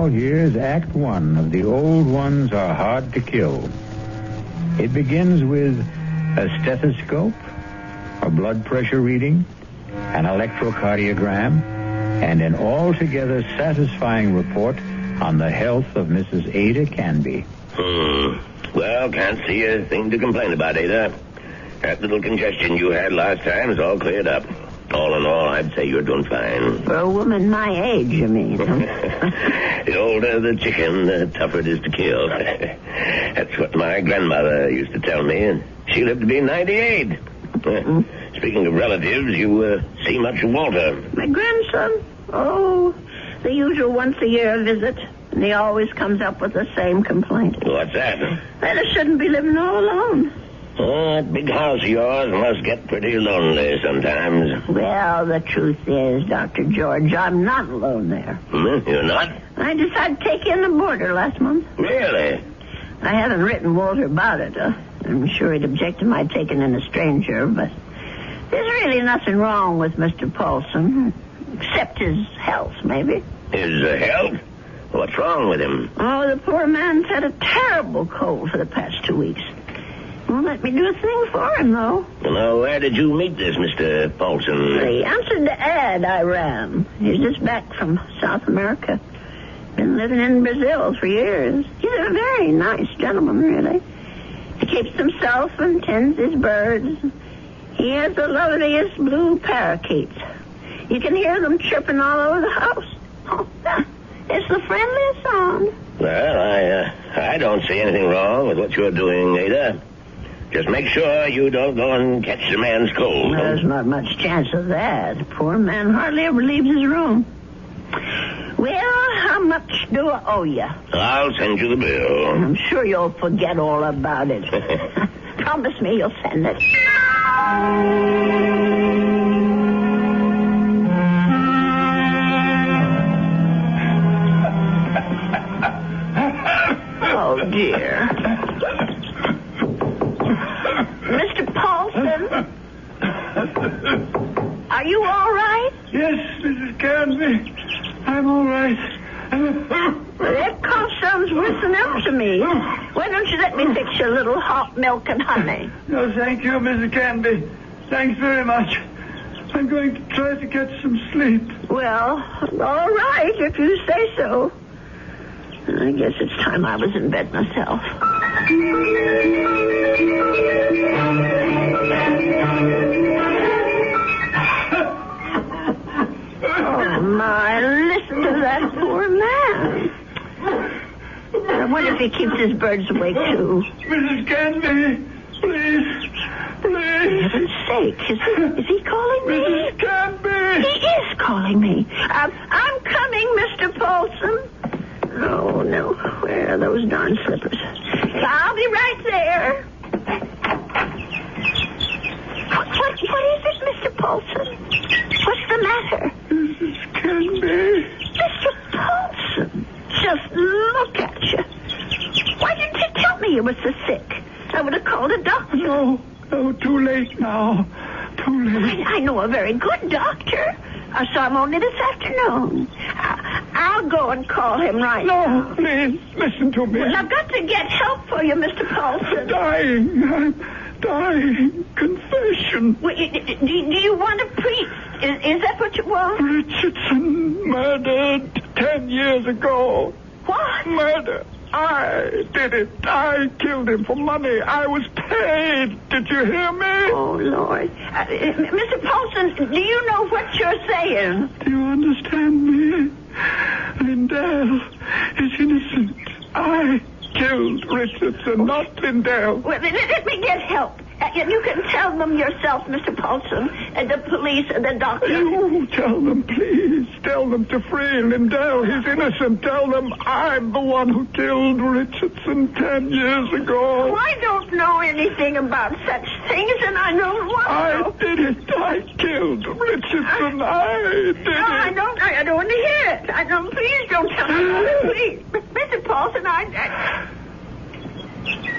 now, here's Act 1 of The Old Ones Are Hard to Kill. It begins with a stethoscope, a blood pressure reading, an electrocardiogram, and an altogether satisfying report on the health of Mrs. Ada Canby. Well, can't see a thing to complain about, Ada. That little congestion you had last time is all cleared up. All in all, I'd say you're doing fine. For a woman my age, you mean? The older the chicken, the tougher it is to kill. That's what my grandmother used to tell me, and she lived to be 98. Speaking of relatives, you see much of Walter. My grandson? Oh, the usual once-a-year visit. And he always comes up with the same complaint. What's that? That I shouldn't be living all alone. That big house of yours must get pretty lonely sometimes. Well, the truth is, Dr. George, I'm not alone there. You're not? I decided to take in the boarder last month. Really? I haven't written Walter about it. I'm sure he'd object to my taking in a stranger, but there's really nothing wrong with Mr. Paulson, except his health, maybe. His health? What's wrong with him? Oh, the poor man's had a terrible cold for the past 2 weeks. Won't let me do a thing for him, though. Well, where did you meet this Mr. Paulson? He answered the ad I ran. He's just back from South America. Been living in Brazil for years. He's a very nice gentleman, really. He keeps himself and tends his birds. He has the loveliest blue parakeets. You can hear them chirping all over the house. Oh, it's the friendliest sound. Well, I don't see anything wrong with what you're doing, Ada. Just make sure you don't go and catch the man's cold. There's not much chance of that. The poor man hardly ever leaves his room. Well, how much do I owe you? I'll send you the bill. I'm sure you'll forget all about it. Promise me you'll send it. Oh, dear. Mr. Paulson? Are you all right? Yes, Mrs. Canby. I'm all right. That cough sounds worse than ever to me. Why don't you let me fix you a little hot milk and honey? No, thank you, Mrs. Canby. Thanks very much. I'm going to try to get some sleep. Well, all right, if you say so. I guess it's time I was in bed myself. Oh, my, listen to that poor man. I wonder if he keeps his birds awake, too. Mrs. Canby, please. For heaven's sake, is he calling me? Mrs. Canby! He is calling me. I'm coming, Mr. Paulson. Oh, no. Where are those darn slippers? I'll be right there. What is it, Mr. Paulson? What's the matter? Mrs. Canby. Mr. Paulson, just look at you. Why didn't you tell me you were so sick? I would have called a doctor. No, too late now. Too late. I know a very good doctor. I saw him only this afternoon. I'll go and call him right now. No, please, listen to me. Well, I've got to get help for you, Mr. Paulson. I'm dying. Confession. Well, do you want a priest? Is that what you want? Richardson murdered 10 years ago. What? Murder. I did it. I killed him for money. I was paid. Did you hear me? Oh, Lord. Mr. Paulson, do you know what you're saying? Do you understand me? Lindell is innocent. I killed Richardson, not Lindell. Well, let me get help. You can tell them yourself, Mr. Paulson, and the police and the doctor. You tell them, please. Tell them to free Lindell. He's innocent. Tell them I'm the one who killed Richardson 10 years ago. Oh, I don't know anything about such things, and I don't want to. I did it. I killed Richardson. I did it. I don't want to hear it. Please don't tell me. Please. Mr. Paulson,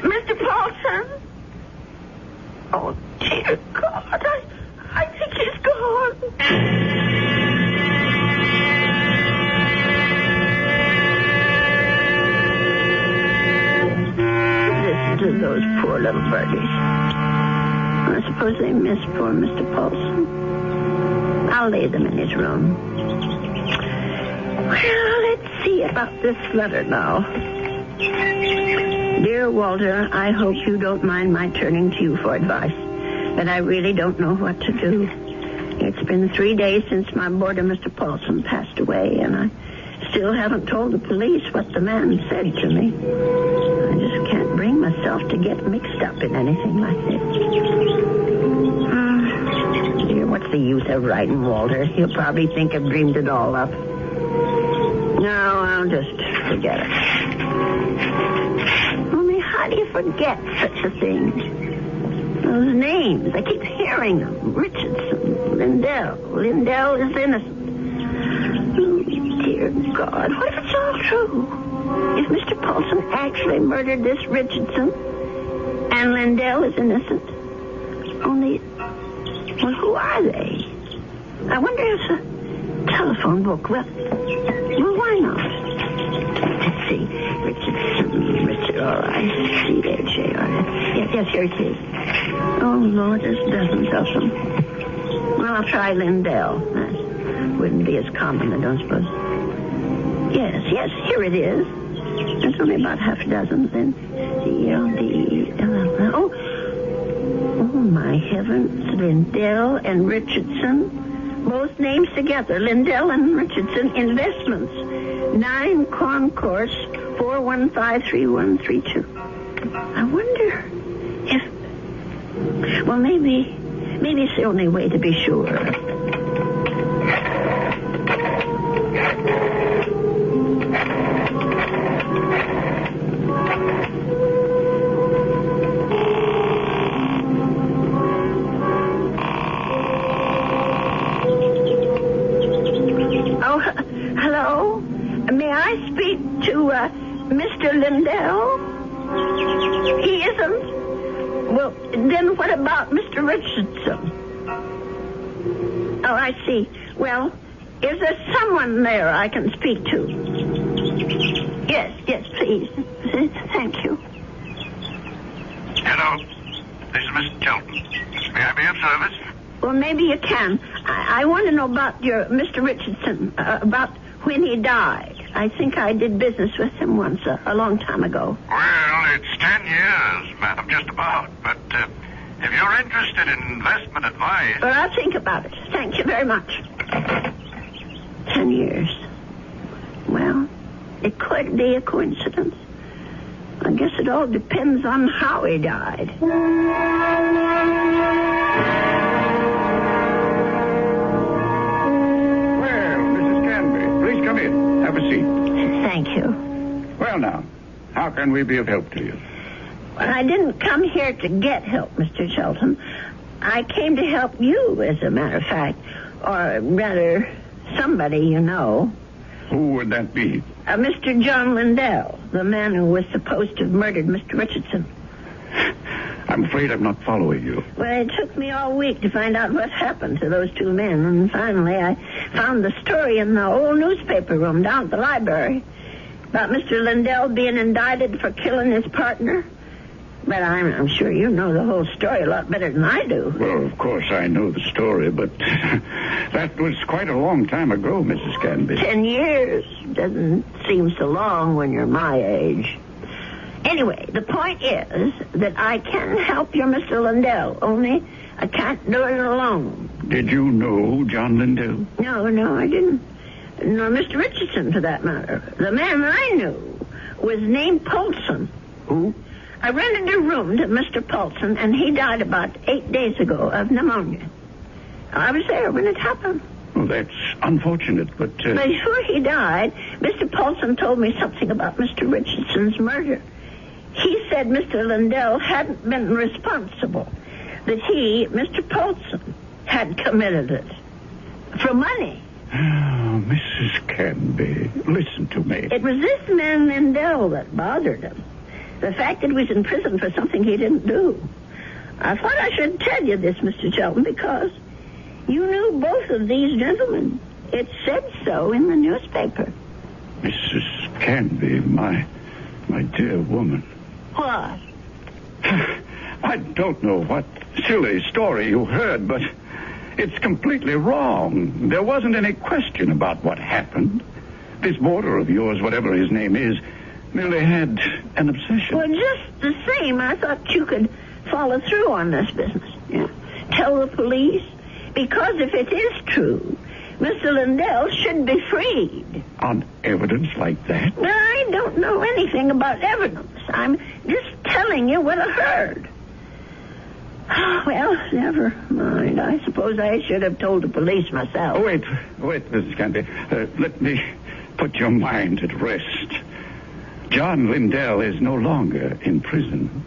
Mr. Paulson? Oh, dear God, I think he's gone. birdies. I suppose they miss poor Mr. Paulson. I'll lay them in his room. Well, let's see about this letter now. Dear Walter, I hope you don't mind my turning to you for advice, but I really don't know what to do. It's been 3 days since my boarder, Mr. Paulson, passed away, and I still haven't told the police what the man said to me. I just can't bring myself to get mixed up in anything like this. Dear, what's the use of writing Walter? He'll probably think I've dreamed it all up. No, I'll just forget it. Only how do you forget such a thing? Those names, I keep hearing them. Richardson, Lindell. Lindell is innocent. Oh, dear God, what if it's all true? If Mr. Paulson actually murdered this Richardson and Lindell is innocent? Only, well, who are they? I wonder if the telephone book, well, why not? Let's see. Richard, all right. C-H-A-R-S. Yes, here it is. Oh, Lord, there's dozens of them. Well, I'll try Lindell. That wouldn't be as common, I don't suppose. Yes, here it is. There's only about half a dozen, then. C-L-D-E-L-L. Oh, my heavens. Lindell and Richardson. Both names together. Lindell and Richardson Investments. 9 Concourse 4153132. I wonder if... Well, maybe it's the only way to be sure. Hello? May I speak to Mr. Lindell? He isn't? Well, then what about Mr. Richardson? Oh, I see. Well, is there someone there I can speak to? Yes, please. Thank you. Hello. This is Mr. Chelton. May I be of service? Well, maybe you can. I want to know about your Mr. Richardson, about when he died. I think I did business with him once, a long time ago. Well, it's 10 years, madam, just about. But if you're interested in investment advice... Well, I'll think about it. Thank you very much. 10 years. Well, it could be a coincidence. I guess it all depends on how he died. Come in. Have a seat. Thank you. Well, now, how can we be of help to you? Well, I didn't come here to get help, Mr. Shelton. I came to help you, as a matter of fact. Or rather, somebody you know. Who would that be? Mr. John Lindell, the man who was supposed to have murdered Mr. Richardson. I'm afraid I'm not following you. Well, it took me all week to find out what happened to those two men, and finally I found the story in the old newspaper room down at the library about Mr. Lindell being indicted for killing his partner. But I'm sure you know the whole story a lot better than I do. Well, of course I know the story, but that was quite a long time ago, Mrs. Canby. 10 years doesn't seem so long when you're my age. Anyway, the point is that I can help your Mr. Lindell, only I can't do it alone. Did you know John Lindell? No, I didn't. Nor Mr. Richardson, for that matter. The man I knew was named Paulson. Who? I rented a room to Mr. Paulson, and he died about 8 days ago of pneumonia. I was there when it happened. Well, that's unfortunate, but... Before he died, Mr. Paulson told me something about Mr. Richardson's murder. He said Mr. Lindell hadn't been responsible, that he, Mr. Paulson, had committed it. For money. Oh, Mrs. Canby, listen to me. It was this man Lindell that bothered him. The fact that he was in prison for something he didn't do. I thought I should tell you this, Mr. Shelton, because you knew both of these gentlemen. It said so in the newspaper. Mrs. Canby, my dear woman. What? I don't know what silly story you heard, but it's completely wrong. There wasn't any question about what happened. This boarder of yours, whatever his name is, merely had an obsession. Well, just the same, I thought you could follow through on this business. Yeah. Tell the police, because if it is true, Mr. Lindell should be freed. On evidence like that? I don't know anything about evidence. I'm just telling you what I heard. Well, never mind. I suppose I should have told the police myself. Oh, wait, Mrs. Canby. Let me put your mind at rest. John Lindell is no longer in prison.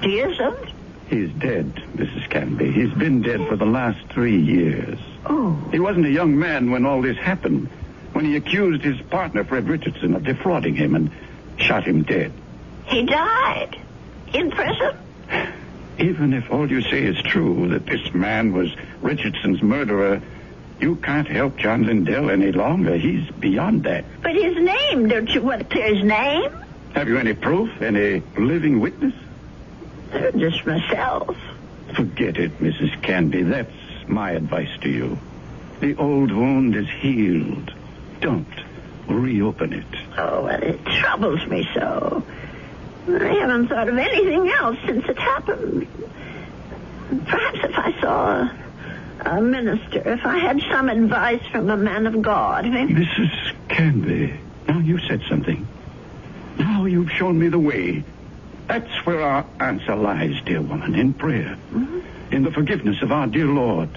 He isn't? He's dead, Mrs. Canby. He's been dead for the last 3 years. Oh. He wasn't a young man when all this happened, when he accused his partner, Fred Richardson, of defrauding him and shot him dead. He died? In prison? Even if all you say is true, that this man was Richardson's murderer, you can't help John Lindell any longer. He's beyond that. But his name, don't you want to clear his name? Have you any proof? Any living witness? Just myself. Forget it, Mrs. Canby. That's my advice to you. The old wound is healed. Don't reopen it. Oh, well, it troubles me so. I haven't thought of anything else since it happened. Perhaps if I saw a minister, if I had some advice from a man of God. Mrs. Canby, now you said something. Now you've shown me the way. That's where our answer lies, dear woman, in prayer. Mm-hmm. In the forgiveness of our dear Lord.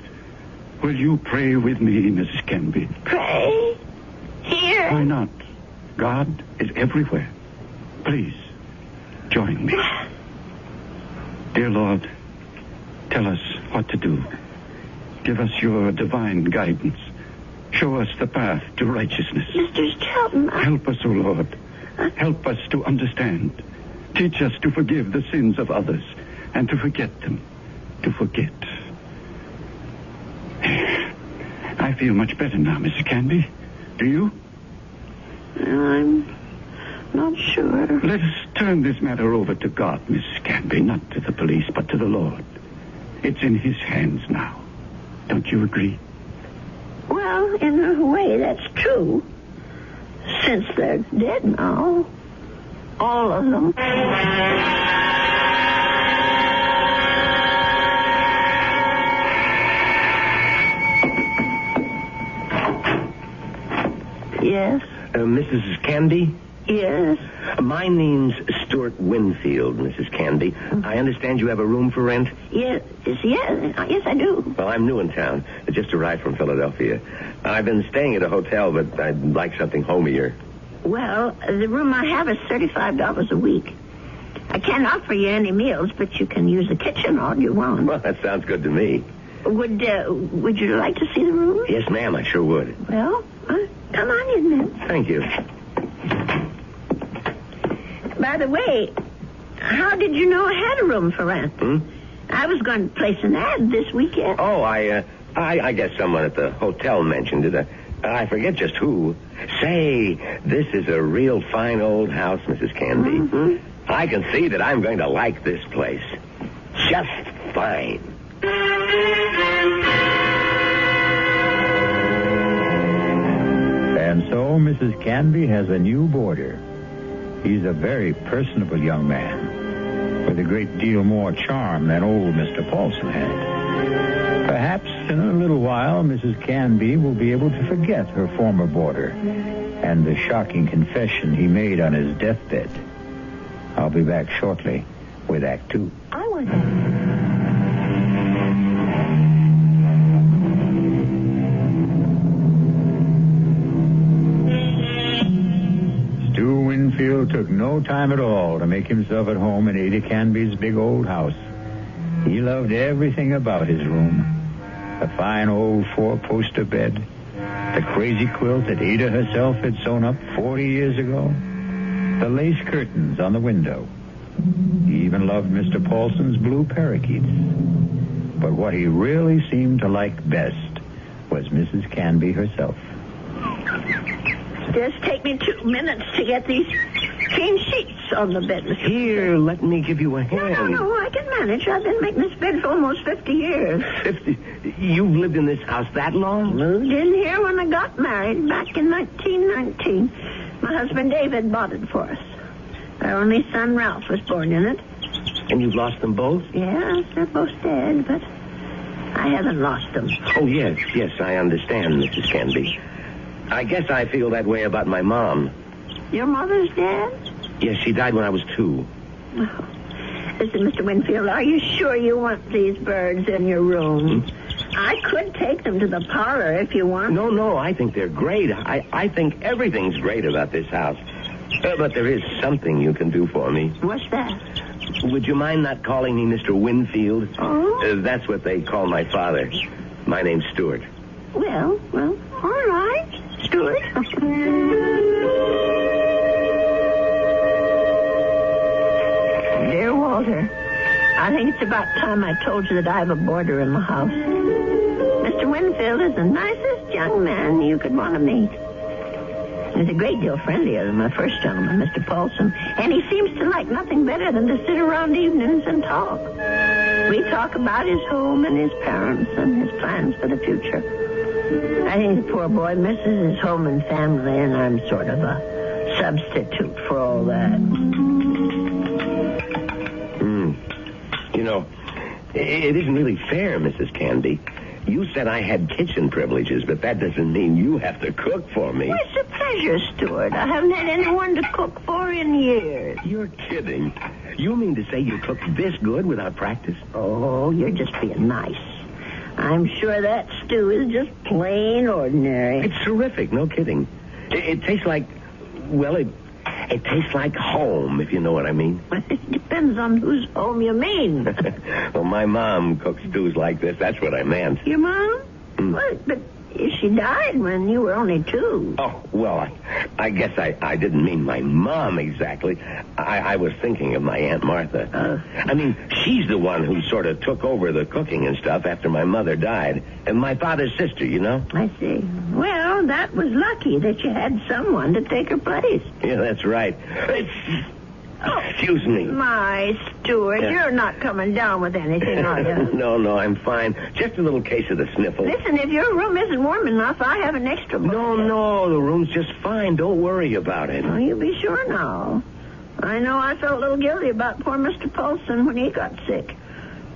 Will you pray with me, Mrs. Canby? Pray? Here? Why not? God is everywhere. Please, join me. Dear Lord, tell us what to do. Give us your divine guidance. Show us the path to righteousness. Mr. Shelton, Help us, O Lord. Help us to understand. Teach us to forgive the sins of others and to forget them. To forget. I feel much better now, Mrs. Canby. Do you? I'm not sure. Let us turn this matter over to God, Mrs. Canby. Not to the police, but to the Lord. It's in his hands now. Don't you agree? Well, in a way, that's true. Since they're dead now. All of them. Yes? Mrs. Canby? Yes? My name's Stuart Winfield, Mrs. Canby. Mm-hmm. I understand you have a room for rent? Yes, I do. Well, I'm new in town. I just arrived from Philadelphia. I've been staying at a hotel, but I'd like something homier. Well, the room I have is $35 a week. I can't offer you any meals, but you can use the kitchen all you want. Well, that sounds good to me. Would you like to see the room? Yes, ma'am, I sure would. Well, come on in then. Thank you. By the way, how did you know I had a room for rent? I was going to place an ad this weekend. Oh, I guess someone at the hotel mentioned it. I forget just who. Say, this is a real fine old house, Mrs. Canby. Mm-hmm. I can see that I'm going to like this place. Just fine. And so Mrs. Canby has a new boarder. He's a very personable young man with a great deal more charm than old Mr. Paulson had. Perhaps in a little while, Mrs. Canby will be able to forget her former boarder and the shocking confession he made on his deathbed. I'll be back shortly with Act 2. I want to... Winfield took no time at all to make himself at home in Ada Canby's big old house. He loved everything about his room. The fine old four-poster bed, the crazy quilt that Ada herself had sewn up 40 years ago, the lace curtains on the window. He even loved Mr. Paulson's blue parakeets. But what he really seemed to like best was Mrs. Canby herself. Just take me 2 minutes to get these clean sheets. on the bed, Mr. Here, let me give you a hand. No, I can manage. I've been making this bed for almost 50 years. 50? You've lived in this house that long? Moved in here when I got married back in 1919. My husband David bought it for us. Our only son Ralph was born in it. And you've lost them both? Yes, they're both dead, but I haven't lost them. Oh, yes, I understand, Mrs. Canby. I guess I feel that way about my mom. Your mother's dead? Yes, she died when I was 2. Oh. Listen, Mr. Winfield, are you sure you want these birds in your room? I could take them to the parlor if you want. No, I think they're great. I think everything's great about this house. But there is something you can do for me. What's that? Would you mind not calling me Mr. Winfield? Oh? That's what they call my father. My name's Stuart. Well, all right, Stuart. Dear Walter, I think it's about time I told you that I have a boarder in my house. Mr. Winfield is the nicest young man you could want to meet. He's a great deal friendlier than my first gentleman, Mr. Paulson, and he seems to like nothing better than to sit around evenings and talk. We talk about his home and his parents and his plans for the future. I think the poor boy misses his home and family, and I'm sort of a substitute for all that. You know, it isn't really fair, Mrs. Canby. You said I had kitchen privileges, but that doesn't mean you have to cook for me. Well, it's a pleasure, Stuart. I haven't had anyone to cook for in years. You're kidding. You mean to say you cook this good without practice? Oh, you're just being nice. I'm sure that stew is just plain ordinary. It's terrific, no kidding. It tastes like, well, it tastes like home, if you know what I mean. It depends on whose home you mean. Well, my mom cooks stews like this. That's what I meant. Your mom? Well, but she died when you were only 2. Oh, well, I guess I didn't mean my mom exactly. I was thinking of my Aunt Martha. I mean, she's the one who sort of took over the cooking and stuff after my mother died. And my father's sister, you know? I see. Well, that was lucky that you had someone to take her place. Yeah, that's right. Excuse me. My, Stuart, you're not coming down with anything, are you? No, I'm fine. Just a little case of the sniffles. Listen, if your room isn't warm enough, I have an extra book. No, the room's just fine. Don't worry about it. Oh, you be sure now. I know I felt a little guilty about poor Mr. Paulson when he got sick.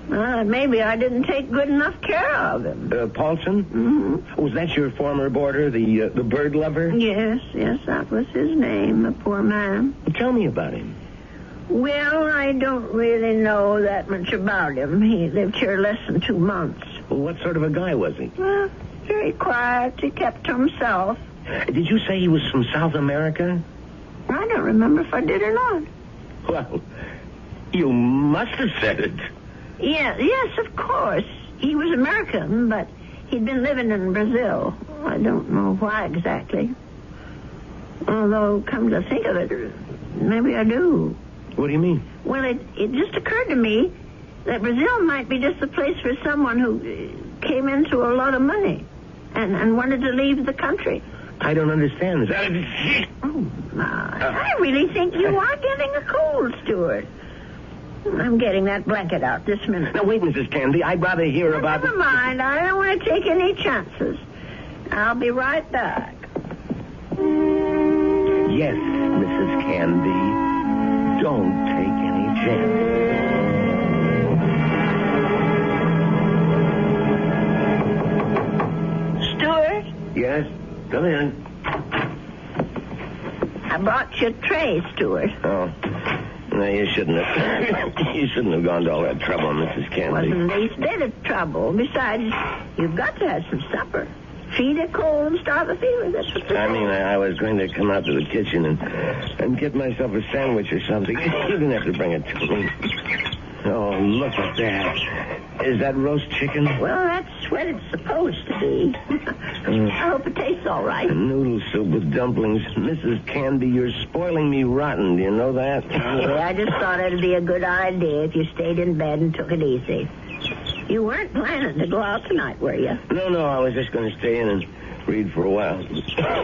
Maybe I didn't take good enough care of him. Paulson? Mm-hmm. Was that your former boarder, the bird lover? Yes, that was his name, the poor man. Tell me about him. Well, I don't really know that much about him. He lived here less than 2 months. Well, what sort of a guy was he? Well, very quiet. He kept to himself. Did you say he was from South America? I don't remember if I did or not. Well, you must have said it. Yes, of course. He was American, but he'd been living in Brazil. I don't know why exactly. Although, come to think of it, maybe I do. What do you mean? Well, it just occurred to me that Brazil might be just the place for someone who came into a lot of money and wanted to leave the country. I don't understand this. Oh, my. I really think you are getting a cold, Stuart. I'm getting that blanket out this minute. Now, wait, Mrs. Canby. I'd rather hear about... Never mind. I don't want to take any chances. I'll be right back. Yes, Mrs. Canby. Don't take any chances. Stuart? Yes? Come in. I brought you a tray, Stuart. Oh. No, you shouldn't have gone to all that trouble, Mrs. Canby. Wasn't the least bit of trouble. Besides, you've got to have some supper. Feed a cold and starve a fever. That's what I mean, I was going to come out to the kitchen and get myself a sandwich or something. You didn't have to bring it to me. Oh, look at that. Is that roast chicken? Well, that's what it's supposed to be. I hope it tastes all right. Noodle soup with dumplings. Mrs. Canby, you're spoiling me rotten. Do you know that? Yeah, I just thought it'd be a good idea if you stayed in bed and took it easy. You weren't planning to go out tonight, were you? No, I was just going to stay in and read for a while.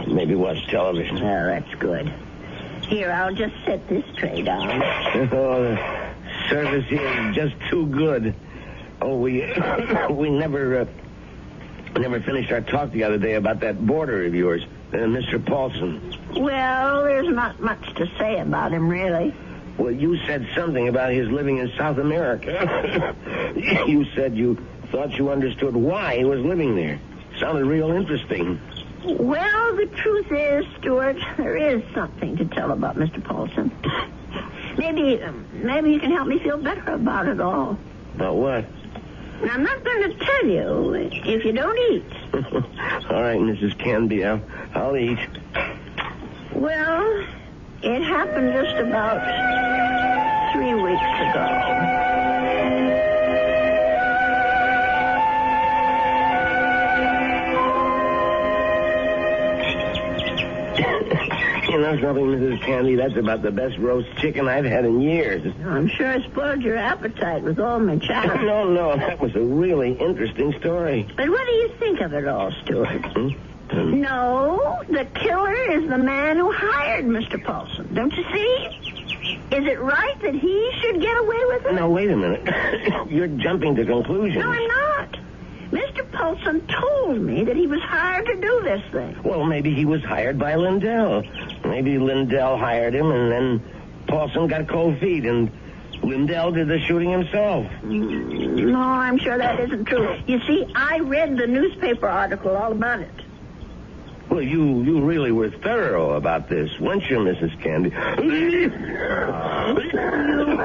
Maybe watch television. Oh, that's good. Here, I'll just set this tray down. Oh, the service here is just too good. Oh, we never finished our talk the other day about that boarder of yours, Mr. Paulson. Well, there's not much to say about him, really. Well, you said something about his living in South America. You said you thought you understood why he was living there. Sounded real interesting. Well, the truth is, Stuart, there is something to tell about Mr. Paulson. Maybe you can help me feel better about it all. About what? I'm not going to tell you if you don't eat. All right, Mrs. Canby, I'll eat. Well, it happened just about 3 weeks ago. You know something, Mrs. Candy? That's about the best roast chicken I've had in years. I'm sure I spoiled your appetite with all my chatter. No, that was a really interesting story. But what do you think of it all, Stuart? No, the killer is the man who hired Mr. Paulson. Don't you see? Is it right that he should get away with it? Now, wait a minute. You're jumping to conclusions. No, I'm not. Mr. Paulson told me that he was hired to do this thing. Well, maybe he was hired by Lindell. Maybe Lindell hired him, and then Paulson got cold feet, and Lindell did the shooting himself. No, I'm sure that isn't true. You see, I read the newspaper article all about it. Well, you really were thorough about this, weren't you, Mrs. Candy? You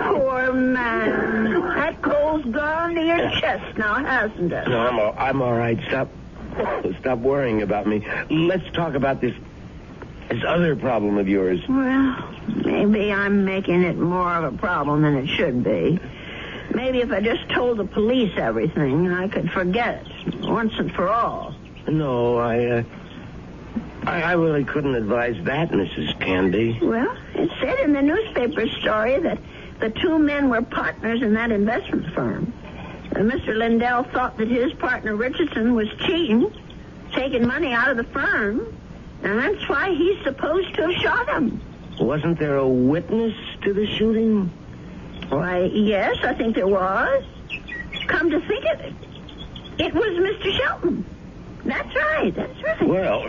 poor man. That cold's gone to your chest now, hasn't it? No, I'm all right. Stop worrying about me. Let's talk about this other problem of yours. Well, maybe I'm making it more of a problem than it should be. Maybe if I just told the police everything, I could forget it once and for all. No, I really couldn't advise that, Mrs. Candy. Well, it said in the newspaper story that the two men were partners in that investment firm. Mr. Lindell thought that his partner Richardson was cheating, taking money out of the firm, and that's why he's supposed to have shot him. Wasn't there a witness to the shooting? Why, yes, I think there was. Come to think of it, it was Mr. Shelton. That's right. Well,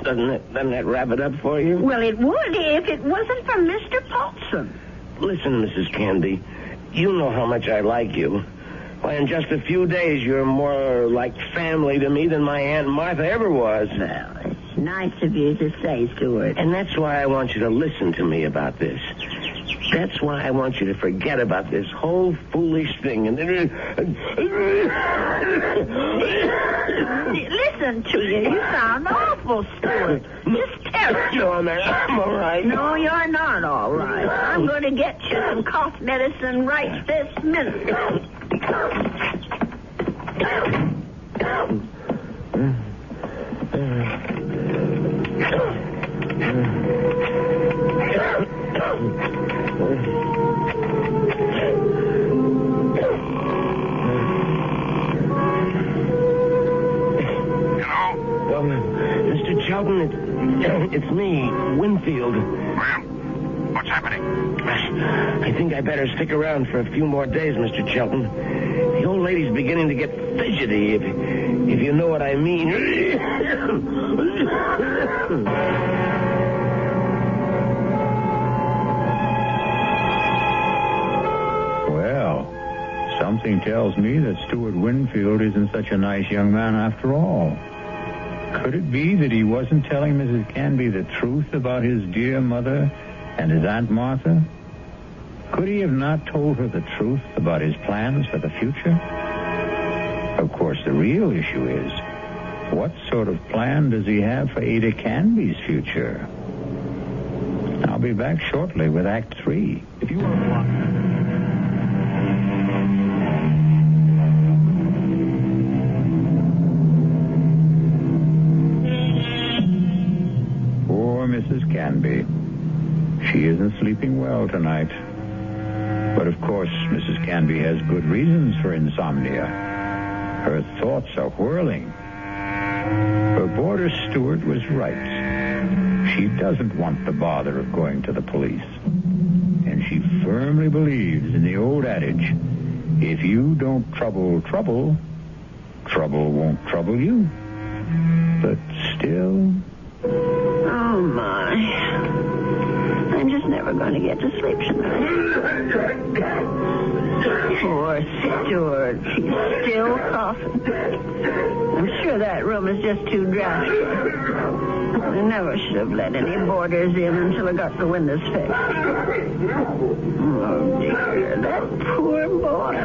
doesn't that wrap it up for you? Well, it would if it wasn't for Mr. Paulson. Listen, Mrs. Candy, you know how much I like you. Why, in just a few days, you're more like family to me than my Aunt Martha ever was. Well, it's nice of you to say, Stuart. And that's why I want you to listen to me about this. That's why I want you to forget about this whole foolish thing. And listen to you. You sound awful, Stuart. Just terrible. No, I'm all right. No, you're not all right. I'm going to get you some cough medicine right this minute. Mr. Shelton, it's me, Winfield. Well, what's happening? I think I better stick around for a few more days, Mr. Shelton. The old lady's beginning to get fidgety, if you know what I mean. Well, something tells me that Stuart Winfield isn't such a nice young man after all. Could it be that he wasn't telling Mrs. Canby the truth about his dear mother and his Aunt Martha? Could he have not told her the truth about his plans for the future? Of course, the real issue is, what sort of plan does he have for Ada Canby's future? I'll be back shortly with Act 3. If you want to watch... Mrs. Canby. She isn't sleeping well tonight. But of course, Mrs. Canby has good reasons for insomnia. Her thoughts are whirling. Her boarder Stuart was right. She doesn't want the bother of going to the police. And she firmly believes in the old adage, if you don't trouble trouble, trouble won't trouble you. But still... Oh, my. I'm just never going to get to sleep tonight. Poor Stuart. He's still coughing. I'm sure that room is just too drafty. I never should have let any boarders in until I got the windows fixed. Oh, dear. That poor boy.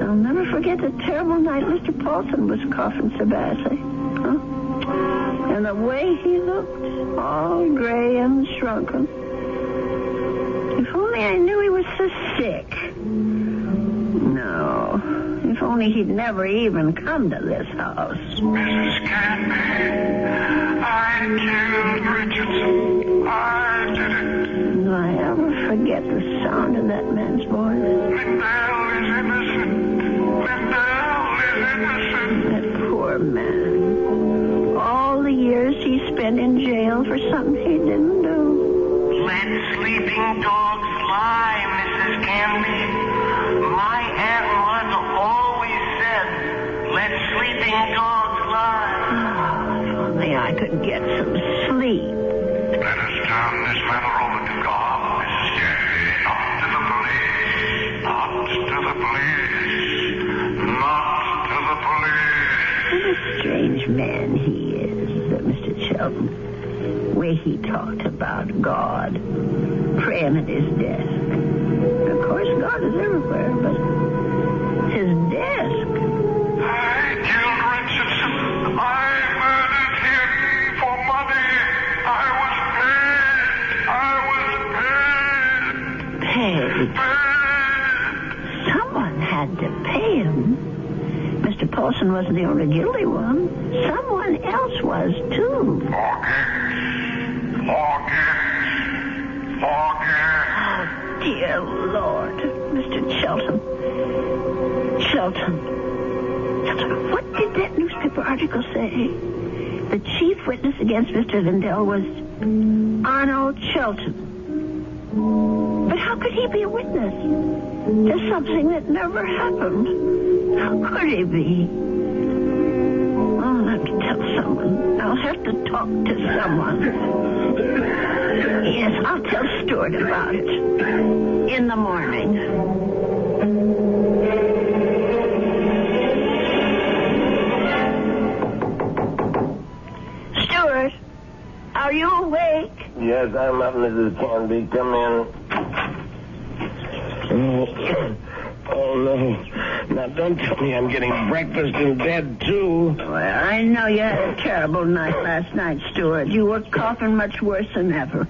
I'll never forget the terrible night Mr. Paulson was coughing so badly. Huh? And the way he looked, all gray and shrunken. If only I knew he was so sick. No. If only he'd never even come to this house. Mrs. Canby, I killed Richardson. I did it. Do I ever forget the sound of that man's voice? Lindell is innocent. Lindell is innocent. That poor man. All the years he spent in jail for something he didn't do. Let sleeping dogs lie, Mrs. Canby. My Aunt Martha always said, let sleeping dogs lie. Oh, if only I could get some sleep. Let us turn this matter over to God, Mrs. Canby. Not to the police. Not to the police. Not to the police. What a strange man he is, Mr. Shelton. The way he talked about God, praying at his desk. Of course, God is everywhere, but his desk. I killed Richardson. I murdered him for money. I was paid. Paid. Someone had to pay him. Mr. Paulson wasn't the only guilty one. Someone else was, too. Forget. Oh, dear Lord. Mr. Shelton. Shelton, what did that newspaper article say? The chief witness against Mr. Lindell was Arnold Shelton. But how could he be a witness to something that never happened? How could he be? I'll have to tell someone. I'll have to talk to someone. Yes, I'll tell Stuart about it. In the morning. Stuart, are you awake? Yes, I'm up, Mrs. Canby. Come in. Oh, no. Now, don't tell me I'm getting breakfast in bed, too. Well, I know you had a terrible night last night, Stuart. You were coughing much worse than ever.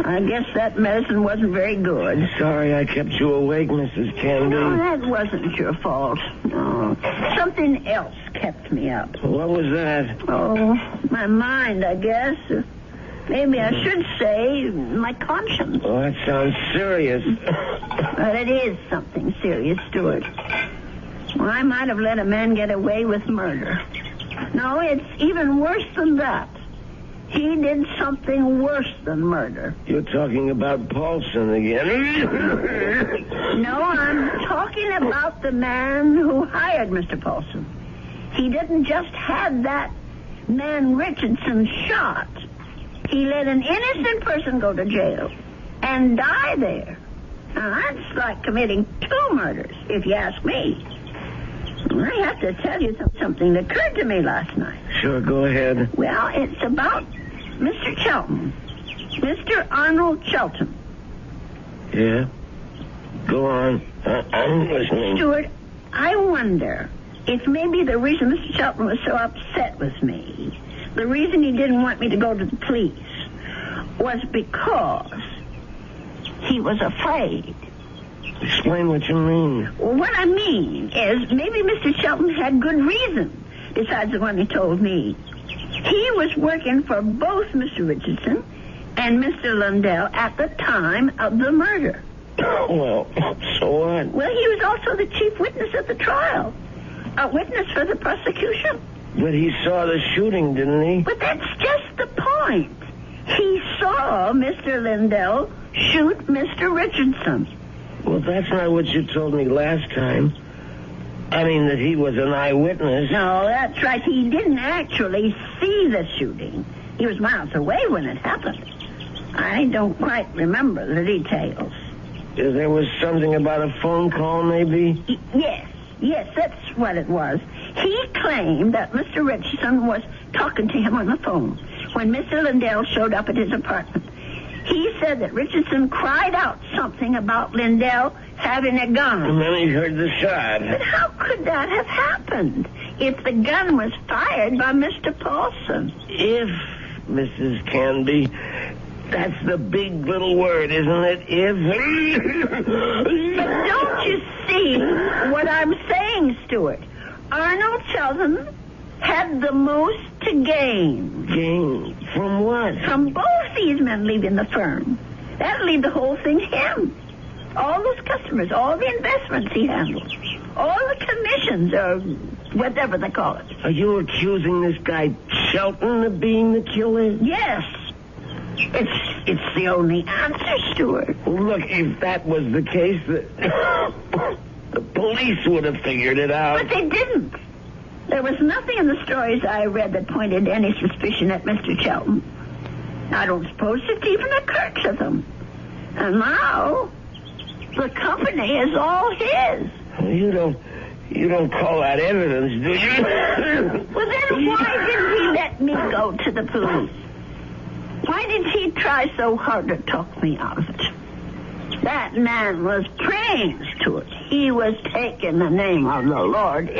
I guess that medicine wasn't very good. Sorry I kept you awake, Mrs. Canby. No, that wasn't your fault. No. Something else kept me up. What was that? Oh, my mind, I guess. Maybe I should say my conscience. Oh, that sounds serious. But it is something serious, Stuart. Well, I might have let a man get away with murder. No, it's even worse than that. He did something worse than murder. You're talking about Paulson again. No, I'm talking about the man who hired Mr. Paulson. He didn't just have that man Richardson shot. He let an innocent person go to jail and die there. Now, that's like committing 2 murders, if you ask me. I have to tell you something that occurred to me last night. Sure, go ahead. Well, it's about Mr. Shelton. Mr. Arnold Shelton. Yeah? Go on. I'm listening. Stuart, I wonder if maybe the reason Mr. Shelton was so upset with me, the reason he didn't want me to go to the police, was because he was afraid. Explain what you mean. Well, what I mean is maybe Mr. Shelton had good reason besides the one he told me. He was working for both Mr. Richardson and Mr. Lindell at the time of the murder. Well, so what? Well, he was also the chief witness at the trial. A witness for the prosecution. But he saw the shooting, didn't he? But that's just the point. saw Mr. Lindell shoot Mr. Richardson. Well, that's not what you told me last time. I mean that he was an eyewitness. No, that's right. He didn't actually see the shooting. He was miles away when it happened. I don't quite remember the details. There was something about a phone call, maybe? Yes, that's what it was. He claimed that Mr. Richardson was talking to him on the phone when Mr. Lindell showed up at his apartment. He said that Richardson cried out something about Lindell having a gun. And then he heard the shot. But how could that have happened if the gun was fired by Mr. Paulson? If, Mrs. Canby, that's the big little word, isn't it? If. But don't you see what I'm saying, Stuart? Arnold Sheldon had the most to gain. Gain? From what? From both these men leaving the firm. That'll leave the whole thing to him. All those customers, all the investments he handles, all the commissions, or whatever they call it. Are you accusing this guy Shelton of being the killer? Yes. It's the only answer, Stuart. Well, look, if that was the case, the police would have figured it out. But they didn't. There was nothing in the stories I read that pointed any suspicion at Mr. Shelton. I don't suppose it even occurred to them. And now, the company is all his. You don't call that evidence, do you? Well, then why didn't he let me go to the police? Why did he try so hard to talk me out of it? That man was praying to it. He was taking the name of the Lord.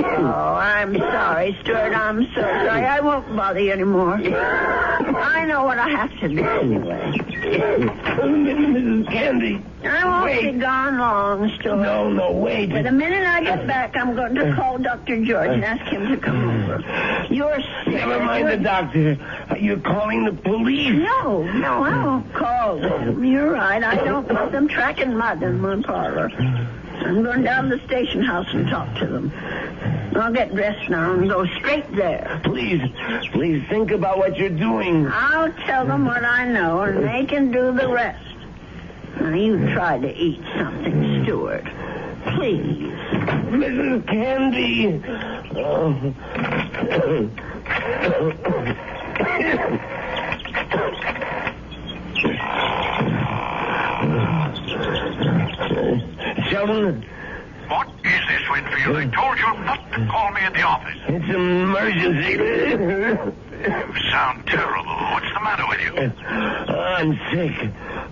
Oh, I'm sorry, Stuart. I'm so sorry. I won't bother you anymore. I know what I have to do anyway. Mrs. Candy. I won't be gone long, Stuart. No, wait. But the minute I get back, I'm going to call Dr. George and ask him to come over. You're sick. Never mind the doctor. You're calling the police. No, I won't call them. You're right. I don't want them tracking mud in my parlor. I'm going down to the station house and talk to them. I'll get dressed now and go straight there. Please think about what you're doing. I'll tell them what I know, and they can do the rest. Now, you try to eat something, Stuart. Please. Mrs. Candy. Sheldon? What is this, Winfield? I told you not to call me at the office. It's an emergency. You sound terrible. What's the matter with you? I'm sick.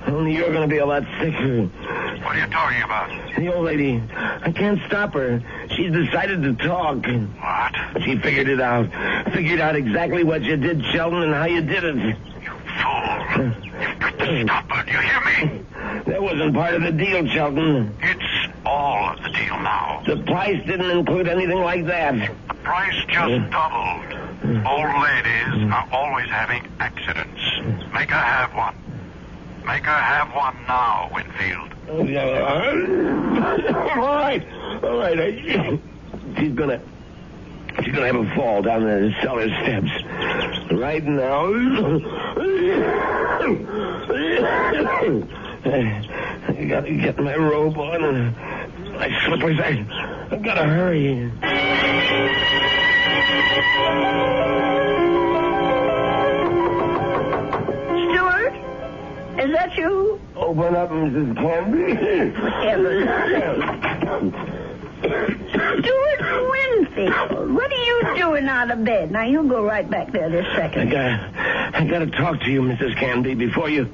Only you're going to be a lot sicker. What are you talking about? The old lady. I can't stop her. She's decided to talk. What? She figured it out. Figured out exactly what you did, Sheldon, and how you did it. You fool. You've got to stop her. Do you hear me? That wasn't part of the deal, Sheldon. It's all of the deal now. The price didn't include anything like that. The price just doubled. Old ladies are always having accidents. Make her have one. Make her have one now, Winfield. All right. She's gonna have a fall down the cellar steps. Right now. I gotta get my robe on and my slippers. I gotta hurry. Stuart? Is that you? Open up, Mrs. Canby. Stuart Winfield, what are you doing out of bed? Now, you go right back there this second. I gotta talk to you, Mrs. Canby, before you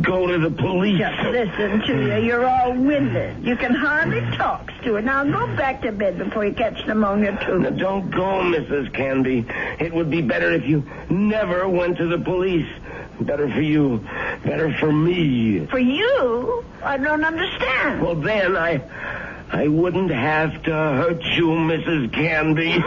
go to the police. Just listen to you. You're all winded. You can hardly talk, Stuart. Now, go back to bed before you catch pneumonia, too. Now, don't go, Mrs. Canby. It would be better if you never went to the police. Better for you. Better for me. For you? I don't understand. Well, then I wouldn't have to hurt you, Mrs. Canby.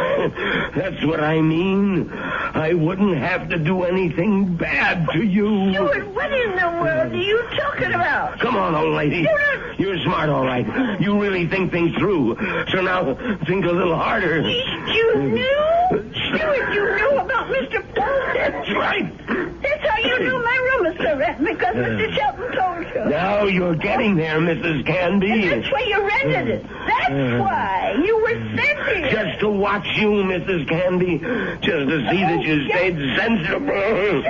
That's what I mean. I wouldn't have to do anything bad to you. Stuart, what in the world are you talking about? Come on, old lady. Stuart! You're smart, all right. You really think things through. So now think a little harder. You knew? Stuart, you knew about Mr. That's right. That's how you knew my room was so rent, because Mr. Shelton told you. Now you're getting there, Mrs. Canby. That's why you rented it. That's why. You were sent here. Just to watch you, Mrs. Canby. Just to see that you stayed sensible.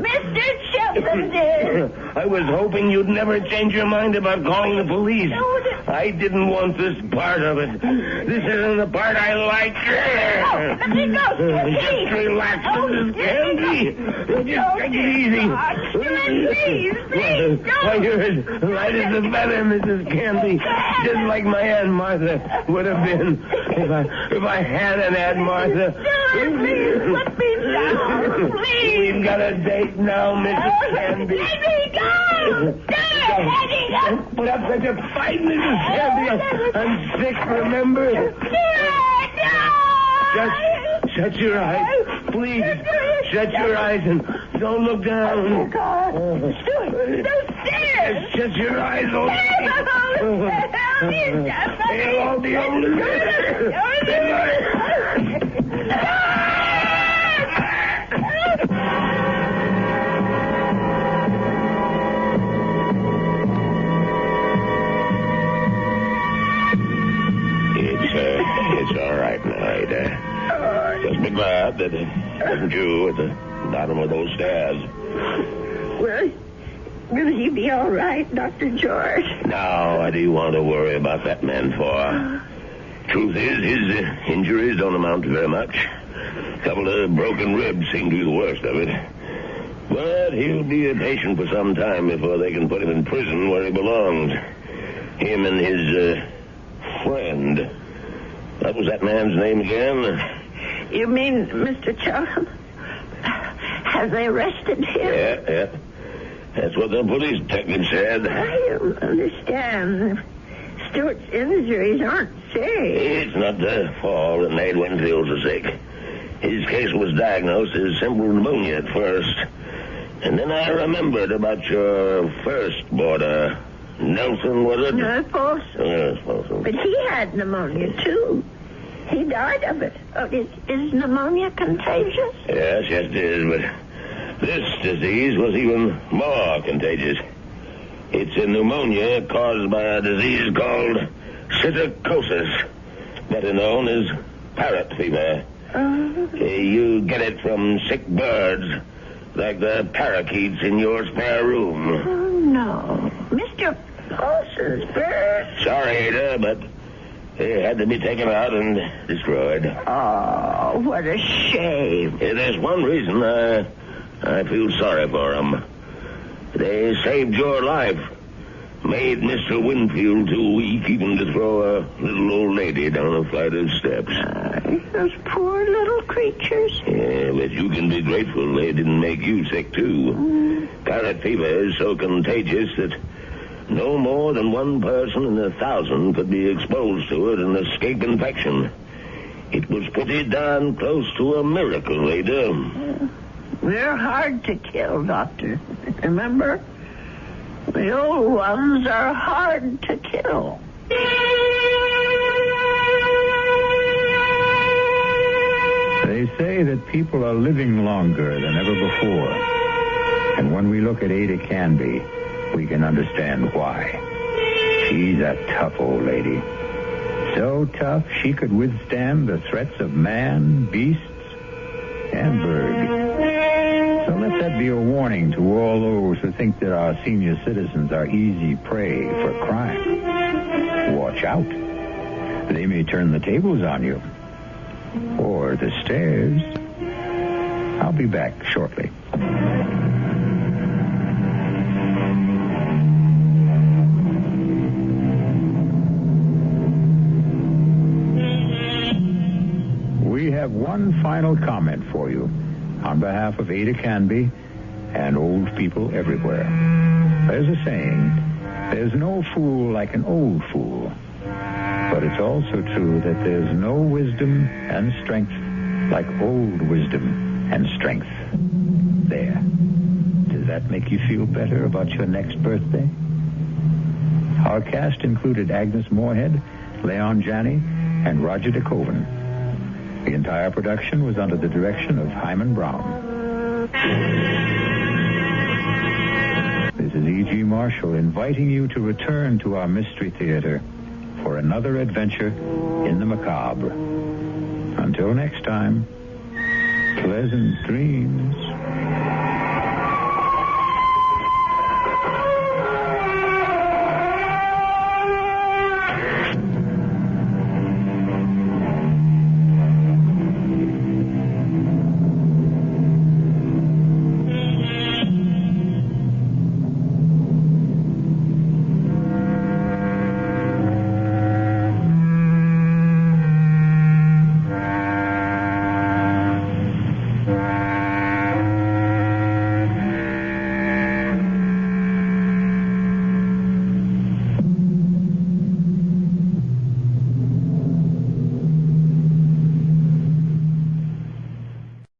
Mr. Shelton did. I was hoping you'd never change your mind about calling the police. I didn't want this part of it. This isn't the part I like. Let me go. Just relax, Mrs. Canby. Just take it easy. Please, Why, you're as light as a feather, Mrs. Canby. Just like my Aunt Martha would have been if I had an Aunt Martha. Please, let me down. Please. We've got a date now, Mrs. Canby. Let me go. Don't put up such a fight, Mrs. Canby. I'm sick, remember? Just shut your eyes. Please, shut your eyes and don't look down. Oh, God. Those stairs. Just shut your eyes. They'll all be over. It's all right now, Ada. Just be glad that it wasn't you at the bottom of those stairs. Well, will he be all right, Dr. George? Now, what do you want to worry about that man for? Truth is, his injuries don't amount to very much. A couple of broken ribs seem to be the worst of it. But he'll be a patient for some time before they can put him in prison where he belongs. Him and his friend. What was that man's name again? You mean Mr. Charlton? Have they arrested him? Yeah. That's what the police detective said. I don't understand. Stewart's injuries aren't serious. It's not the fall that made Winfield so sick. His case was diagnosed as simple pneumonia at first. And then I remembered about your first boarder. Nelson, was it? No, Paulson. Yes, Paulson. But he had pneumonia, too. He died of it. Oh, is pneumonia contagious? Yes, it is, but this disease was even more contagious. It's a pneumonia caused by a disease called psittacosis, better known as parrot fever. You get it from sick birds, like the parakeets in your spare room. Oh, no. Mr. Paulson's bird. Sorry, Ada, but they had to be taken out and destroyed. Oh, what a shame. There's one reason I feel sorry for them. They saved your life. Made Mr. Winfield too weak even to throw a little old lady down a flight of steps. Those poor little creatures. Yeah, but you can be grateful they didn't make you sick, too. Parrot fever is so contagious that no more than one person in 1,000 could be exposed to it and escape infection. It was pretty darn close to a miracle, Ada. We're hard to kill, Doctor. Remember? The old ones are hard to kill. They say that people are living longer than ever before. And when we look at Ada Canby, we can understand why. She's a tough old lady. So tough she could withstand the threats of man, beasts, and bird. So let that be a warning to all those who think that our senior citizens are easy prey for crime. Watch out. They may turn the tables on you. Or the stairs. I'll be back shortly. We have one final comment for you on behalf of Ada Canby and old people everywhere. There's a saying, there's no fool like an old fool. But it's also true that there's no wisdom and strength like old wisdom and strength. There. Does that make you feel better about your next birthday? Our cast included Agnes Moorehead, Leon Janney, and Roger DeKoven. The entire production was under the direction of Himan Brown. This is E.G. Marshall inviting you to return to our Mystery Theater for another adventure in the macabre. Until next time, pleasant dreams.